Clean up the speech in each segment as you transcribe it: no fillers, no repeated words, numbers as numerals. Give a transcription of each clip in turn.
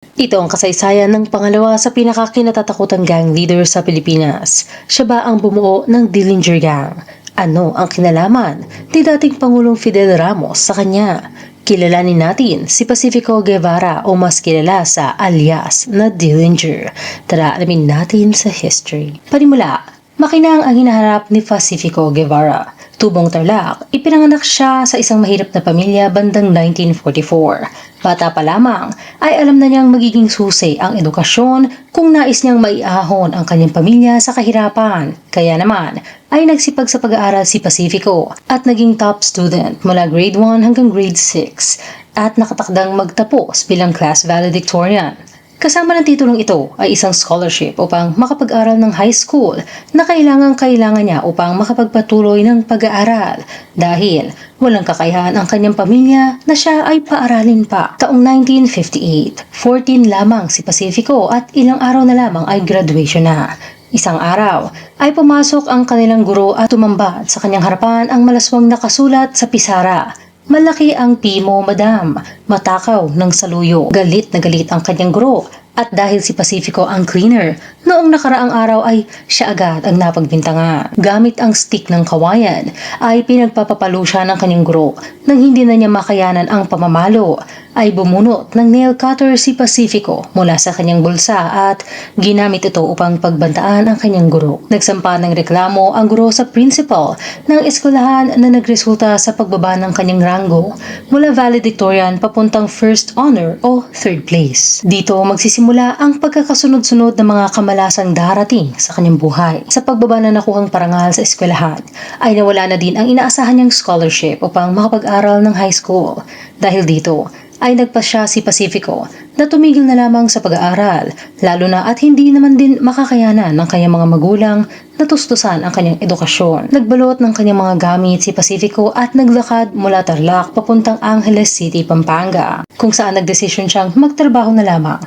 Ito ang kasaysayan ng pangalawa sa pinakakinatatakutang gang leader sa Pilipinas. Siya ba ang bumuo ng Dillinger Gang? Ano ang kinalaman ni dating Pangulong Fidel Ramos sa kanya? Kilalanin natin si Pacifico Guevara o mas kilala sa alias na Dillinger. Tara, alamin natin sa history. Panimula, makinang ang hinaharap ni Pacifico Guevara. Tubong Tarlac, ipinanganak siya sa isang mahirap na pamilya bandang 1944. Bata pa lamang ay alam na niyang magiging susi ang edukasyon kung nais niyang maiahon ang kanyang pamilya sa kahirapan. Kaya naman ay nagsipag sa pag-aaral si Pacifico at naging top student mula grade 1 hanggang grade 6 at nakatakdang magtapos bilang class valedictorian. Kasama ng titulong ito ay isang scholarship upang makapag-aral ng high school na kailangan niya upang makapagpatuloy ng pag-aaral dahil walang kakayahan ang kanyang pamilya na siya ay paaralin pa. Taong 1958, 14 lamang si Pacifico at ilang araw na lamang ay graduation na. Isang araw ay pumasok ang kanilang guro at tumambad sa kanyang harapan ang malaswang nakasulat sa pisara. Malaki ang timo, madam. Matakaw ng saluyo. Galit na galit ang kanyang guro. At dahil si Pacifico ang cleaner, noong nakaraang araw ay siya agad ang napagbintangan. Gamit ang stick ng kawayan ay pinagpapapalo siya ng kanyang guro. Nang hindi na niya makayanan ang pamamalo, ay bumunot ng nail cutter si Pacifico mula sa kanyang bulsa at ginamit ito upang pagbantaan ang kanyang guro. Nagsampa ng reklamo ang guro sa principal ng eskwelahan na nagresulta sa pagbaba ng kanyang ranggo mula valedictorian papuntang first honor o third place. Dito magsisimula ang pagkakasunod-sunod ng mga kamalasang darating sa kanyang buhay. Sa pagbaba na nakuhang parangal sa eskwelahan ay nawala na din ang inaasahan niyang scholarship upang makapag-aral ng high school. Dahil dito ay nagpasya si Pacifico na tumigil na lamang sa pag-aaral, lalo na at hindi naman din makakayanan ng kanyang mga magulang na tustusan ang kanyang edukasyon. Nagbalot ng kanyang mga gamit si Pacifico at naglakad mula Tarlac papuntang Angeles City, Pampanga, kung saan nagdesisyon siyang magtrabaho na lamang.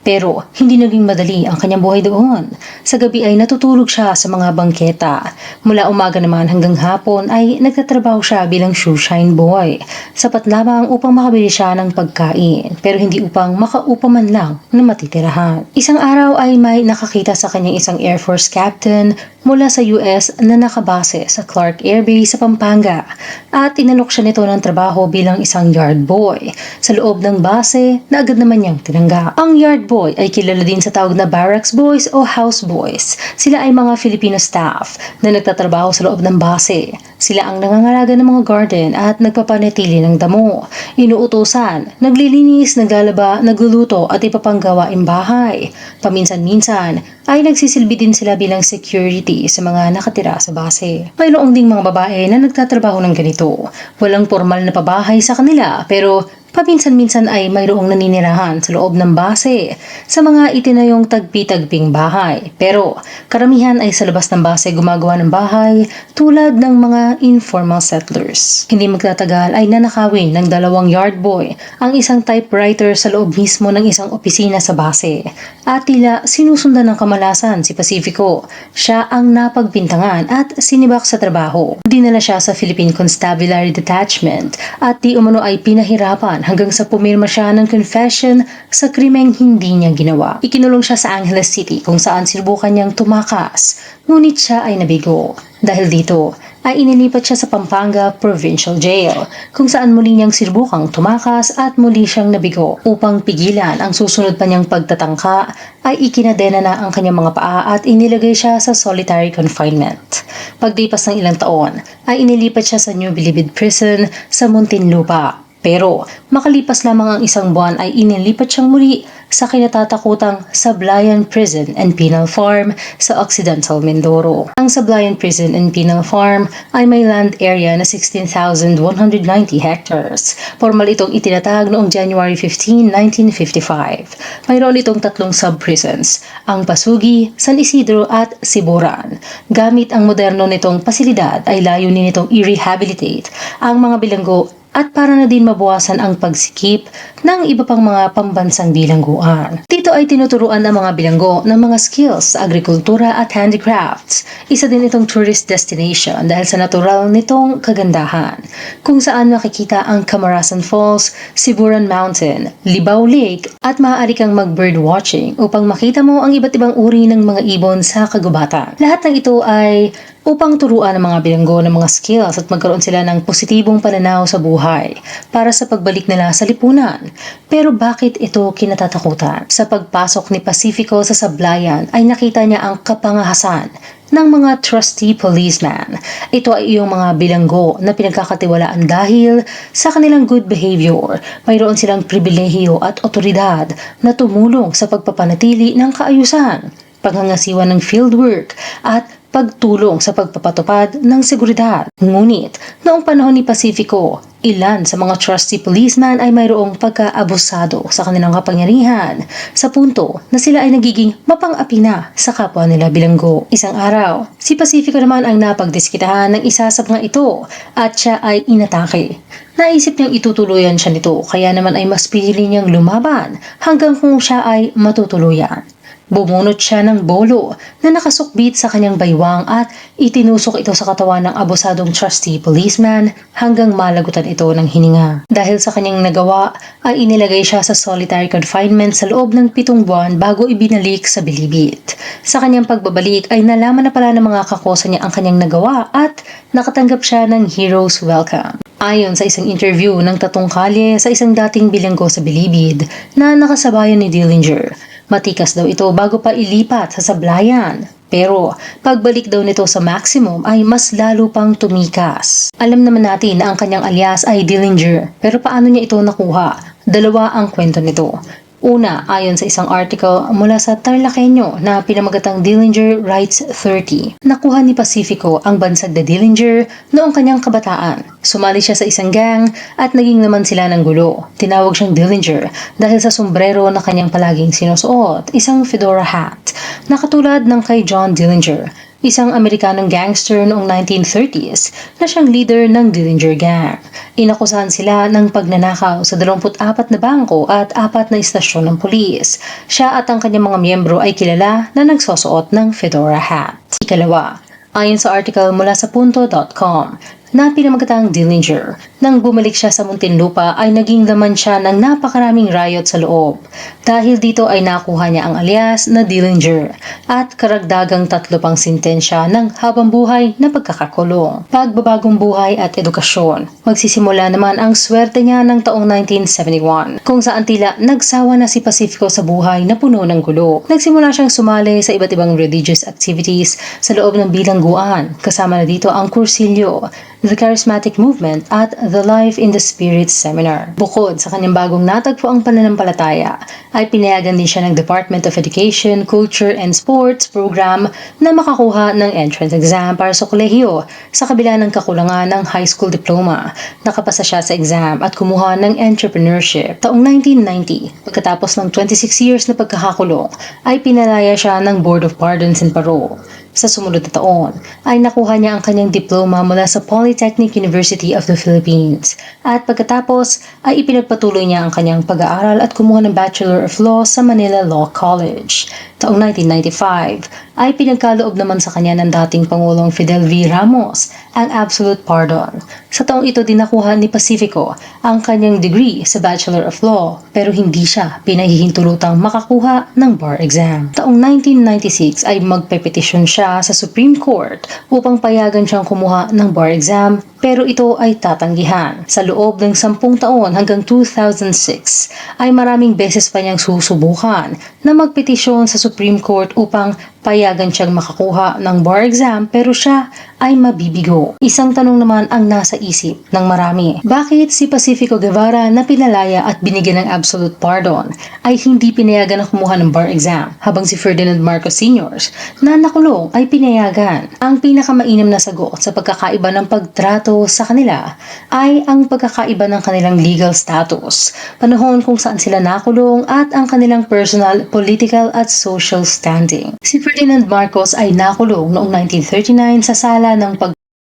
Pero hindi naging madali ang kanyang buhay doon. Sa gabi ay natutulog siya sa mga bangketa. Mula umaga naman hanggang hapon ay nagtatrabaho siya bilang shoeshine boy. Sapat lamang upang makabili siya ng pagkain, pero hindi upang makaupa man lang na matitirahan. Isang araw ay may nakakita sa kanyang isang Air Force captain mula sa US na nakabase sa Clark Air Base sa Pampanga at inalok siya nito ng trabaho bilang isang yard boy sa loob ng base na agad naman niyang tinanggap. Ang yard boy ay kilala din sa tawag na barracks boys o house boys. Sila ay mga Filipino staff na nagtatrabaho sa loob ng base. Sila ang nangangalaga ng mga garden at nagpapanatili ng damo. Inuutusan, naglilinis, naglalaba, nagluluto at ipapanggawaing bahay. Paminsan-minsan ay nagsisilbi din sila bilang security sa mga nakatira sa base. Mayroong ding mga babae na nagtatrabaho ng ganito. Walang formal na pabahay sa kanila pero paminsan-minsan ay mayroong naninirahan sa loob ng base sa mga itinayong tagpi-tagping bahay. Pero karamihan ay sa labas ng base gumagawa ng bahay tulad ng mga informal settlers. Hindi magtatagal ay nanakawin ng dalawang yard boy ang isang typewriter sa loob mismo ng isang opisina sa base. At tila sinusundan ng kamalasan si Pacifico. Siya ang napagbintangan at sinibak sa trabaho. Dinala siya sa Philippine Constabulary Detachment at di umano ay pinahirapan hanggang sa pumirma siya ng confession sa krimeng hindi niya ginawa. Ikinulong siya sa Angeles City kung saan sinubukan niyang tumakas, ngunit siya ay nabigo. Dahil dito ay inilipat siya sa Pampanga Provincial Jail kung saan muli niyang sinubukang tumakas at muli siyang nabigo. Upang pigilan ang susunod pa niyang pagtatangka ay ikinadena na ang kanyang mga paa at inilagay siya sa solitary confinement. Pagdipas ng ilang taon ay inilipat siya sa New Bilibid Prison sa Muntinlupa. Pero makalipas lamang ang isang buwan ay inilipat siyang muli sa kinatatakutang Sablayan Prison and Penal Farm sa Occidental Mindoro. Ang Sablayan Prison and Penal Farm ay may land area na 16,190 hectares. Formal itong itinatag noong January 15, 1955. Mayroon itong tatlong sub-prisons, ang Pasugi, San Isidro at Siburan. Gamit ang moderno nitong pasilidad ay layunin nitong i-rehabilitate ang mga bilanggo at para na din mabawasan ang pagsikip ng iba pang mga pambansang bilangguan. Dito Dito ay tinuturuan ang mga bilanggo ng mga skills sa agrikultura at handicrafts. Isa din itong tourist destination dahil sa natural nitong kagandahan, kung saan makikita ang Camarasan Falls, Siburan Mountain, Libao Lake at maaari kang mag-bird watching upang makita mo ang iba't ibang uri ng mga ibon sa kagubatan. Lahat ng ito ay upang turuan ng mga bilanggo ng mga skills at magkaroon sila ng positibong pananaw sa buhay para sa pagbalik nila sa lipunan. Pero bakit ito kinatatakutan? Sa pagpasok ni Pacifico sa sablayan ay nakita niya ang kapangahasan ng mga trusty policeman. Ito ay iyong mga bilanggo na pinagkakatiwalaan dahil sa kanilang good behavior. Mayroon silang pribilehiyo at otoridad na tumulong sa pagpapanatili ng kaayusan, paghangasiwa ng fieldwork at pagtulong sa pagpapatupad ng seguridad. Ngunit, noong panahon ni Pacifico, ilan sa mga trusty policeman ay mayroong pagkaabusado sa kanilang kapangyarihan sa punto na sila ay nagiging mapang-api na sa kapwa nila bilanggo. Isang araw, si Pacifico naman ang napagdiskitahan ng isa sa mga ito at siya ay inatake. Naisip niyang itutuluyan siya nito kaya naman ay mas pinili niyang lumaban hanggang kung siya ay matutuluyan. Bumunot siya ng bolo na nakasukbit sa kanyang baywang at itinusok ito sa katawan ng abusadong trusty policeman hanggang malagutan ito ng hininga. Dahil sa kanyang nagawa ay inilagay siya sa solitary confinement sa loob ng 7 buwan bago ibinalik sa bilibid. Sa kanyang pagbabalik ay nalaman na pala ng mga kakosa niya ang kanyang nagawa at nakatanggap siya ng hero's welcome. Ayon sa isang interview ng Tatong Kalye sa isang dating bilanggo sa bilibid na nakasabayan ni Dillinger, matikas daw ito bago pa ilipat sa sablayan. Pero pagbalik daw nito sa maximum ay mas lalo pang tumikas. Alam naman natin na ang kanyang alias ay Dillinger, pero paano niya ito nakuha? Dalawa ang kwento nito. Una, ayon sa isang article mula sa Tarlakenyo na pinamagatang Dillinger Writes 30, nakuha ni Pacifico ang bansag na Dillinger noong kanyang kabataan. Sumali siya sa isang gang at naging naman sila ng gulo. Tinawag siyang Dillinger dahil sa sombrero na kanyang palaging sinusuot, isang fedora hat, na katulad ng kay John Dillinger, isang Amerikanong gangster noong 1930s na siyang leader ng Dillinger Gang. Inakusahan sila ng pagnanakaw sa 24 na bangko at 4 na istasyon ng pulis. Siya at ang kanyang mga miyembro ay kilala na nagsusuot ng fedora hat. Ikalawa, ayon sa article mula sa punto.com, na pinamagatang Dillinger, nang bumalik siya sa Muntinlupa ay naging laman siya ng napakaraming riot sa loob. Dahil dito ay nakuha niya ang alias na Dillinger at karagdagang 3 pang sintensya ng habang buhay na pagkakakulong. Pagbabagong buhay at edukasyon. Magsisimula naman ang swerte niya ng taong 1971 kung saan tila nagsawa na si Pacifico sa buhay na puno ng gulo. Nagsimula siyang sumali sa iba't ibang religious activities sa loob ng bilangguan, kasama na dito ang kursilyo, the Charismatic Movement at the Life in the Spirit Seminar. Bukod sa kanyang bagong natagpo ang pananampalataya, ay pinayagan din siya ng Department of Education, Culture and Sports program na makakuha ng entrance exam para sa kolehiyo sa kabila ng kakulangan ng high school diploma. Nakapasa siya sa exam at kumuha ng entrepreneurship. Taong 1990, pagkatapos ng 26 years na pagkakakulong, ay pinalaya siya ng Board of Pardons and Parole. Sa sumunod na taon, ay nakuha niya ang kanyang diploma mula sa Polytechnic University of the Philippines at pagkatapos ay ipinagpatuloy niya ang kanyang pag-aaral at kumuha ng Bachelor of Law sa Manila Law College. Taong 1995 ay pinagkaloob naman sa kanya ng dating Pangulong Fidel V. Ramos ang absolute pardon. Sa taong ito din nakuha ni Pacifico ang kanyang degree sa Bachelor of Law pero hindi siya pinahihintulutang makakuha ng bar exam. Taong 1996 ay magpepetisyon siya sa Supreme Court upang payagan siyang kumuha ng bar exam pero ito ay tatanggihan. Sa loob ng 10 taon hanggang 2006 ay maraming beses pa niyang susubukan na magpetisyon sa Supreme Court upang payagan siyang makakuha ng bar exam pero siya ay mabibigo. Isang tanong naman ang nasa isip ng marami. Bakit si Pacifico Guevara na pinalaya at binigyan ng absolute pardon ay hindi pinayagan na kumuha ng bar exam habang si Ferdinand Marcos Sr. na nakulong ay pinayagan? Ang pinakamainam na sagot sa pagkakaiba ng pagtrato sa kanila ay ang pagkakaiba ng kanilang legal status, panahon kung saan sila nakulong at ang kanilang personal, political at social standing. Si Ferdinand Marcos ay nakulong noong 1939 sa sala ng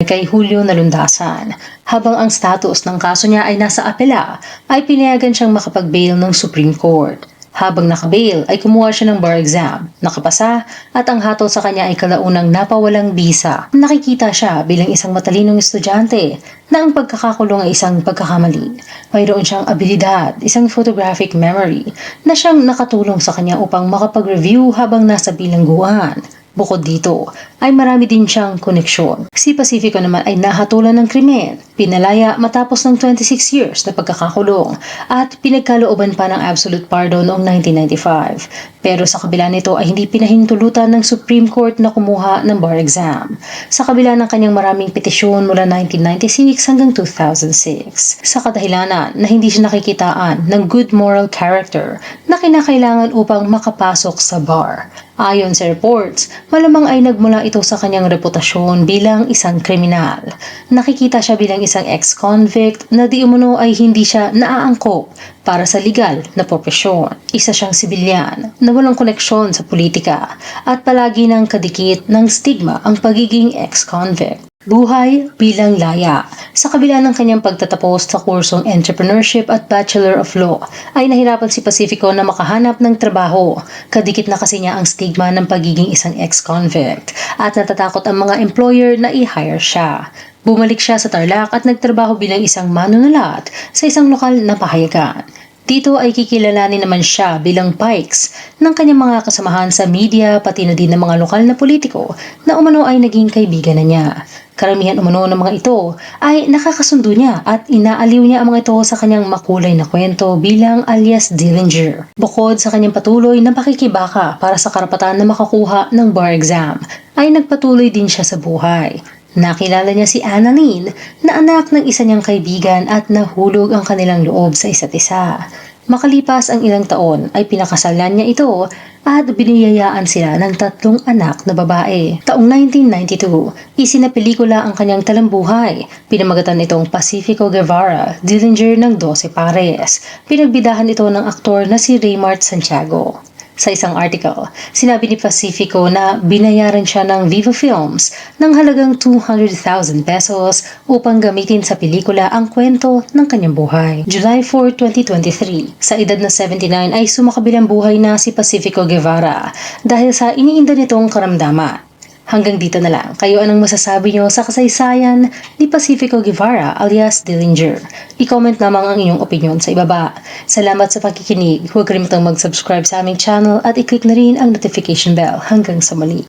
kay Julio Nalundasan, habang ang status ng kaso niya ay nasa apela, ay pinayagan siyang makapag-bail ng Supreme Court. Habang nakabail ay kumuha siya ng bar exam, nakapasa at ang hatol sa kanya ay kalaunang napawalang bisa. Nakikita siya bilang isang matalinong estudyante na ang pagkakakulong ay isang pagkakamali. Mayroon siyang abilidad, isang photographic memory na siyang nakatulong sa kanya upang makapag-review habang nasa bilangguan. Bukod dito, ay marami din siyang koneksyon. Si Pacifico naman ay nahatulan ng krimen, pinalaya matapos ng 26 years na pagkakakulong at pinagkalooban pa ng absolute pardon noong 1995. Pero sa kabila nito ay hindi pinahintulutan ng Supreme Court na kumuha ng bar exam. Sa kabila ng kanyang maraming petisyon mula 1996 hanggang 2006. Sa kadahilanan na hindi siya nakikitaan ng good moral character na kinakailangan upang makapasok sa bar. Ayon sa reports, malamang ay nagmula ito sa kanyang reputasyon bilang isang kriminal. Nakikita siya bilang isang ex-convict na di umano ay hindi siya naaangkop para sa legal na propesyon. Isa siyang sibilyan na walang koneksyon sa politika at palagi ng kadikit ng stigma ang pagiging ex-convict. Buhay bilang laya. Sa kabila ng kanyang pagtatapos sa kursong Entrepreneurship at Bachelor of Law, ay nahirapan si Pacifico na makahanap ng trabaho. Kadikit na kasi niya ang stigma ng pagiging isang ex-convict at natatakot ang mga employer na i-hire siya. Bumalik siya sa Tarlac at nagtrabaho bilang isang manunulat sa isang lokal na pahayagan. Dito ay kikilalanin naman siya bilang Pikes ng kanyang mga kasamahan sa media pati na din ng mga lokal na politiko na umano ay naging kaibigan na niya. Karamihan umano ng mga ito ay nakakasundo niya at inaaliw niya ang mga ito sa kanyang makulay na kwento bilang alias Dillinger. Bukod sa kanyang patuloy na pakikibaka para sa karapatan na makakuha ng bar exam, ay nagpatuloy din siya sa buhay. Nakilala niya si Annalyn na anak ng isa niyang kaibigan at nahulog ang kanilang loob sa isa't isa. Makalipas ang ilang taon ay pinakasalan niya ito at biniyayaan sila ng 3 anak na babae. Taong 1992, isinapelikula ang kanyang talambuhay. Pinamagatan itong Pacifico Guevara, Dillinger ng 12 Pares. Pinagbidahan ito ng aktor na si Raymart Santiago. Sa isang article, sinabi ni Pacifico na binayaran siya ng Viva Films ng halagang 200,000 pesos upang gamitin sa pelikula ang kwento ng kanyang buhay. July 4, 2023, sa edad na 79 ay sumakabilang buhay na si Pacifico Guevara dahil sa iniinda nitong karamdaman. Hanggang dito na lang. Kayo anong masasabi nyo sa kasaysayan ni Pacifico Guevara alias Dillinger? I-comment lamang ang inyong opinion sa ibaba. Salamat sa pakikinig. Huwag kalimutang mag-subscribe sa aming channel at i-click na rin ang notification bell. Hanggang sa muli.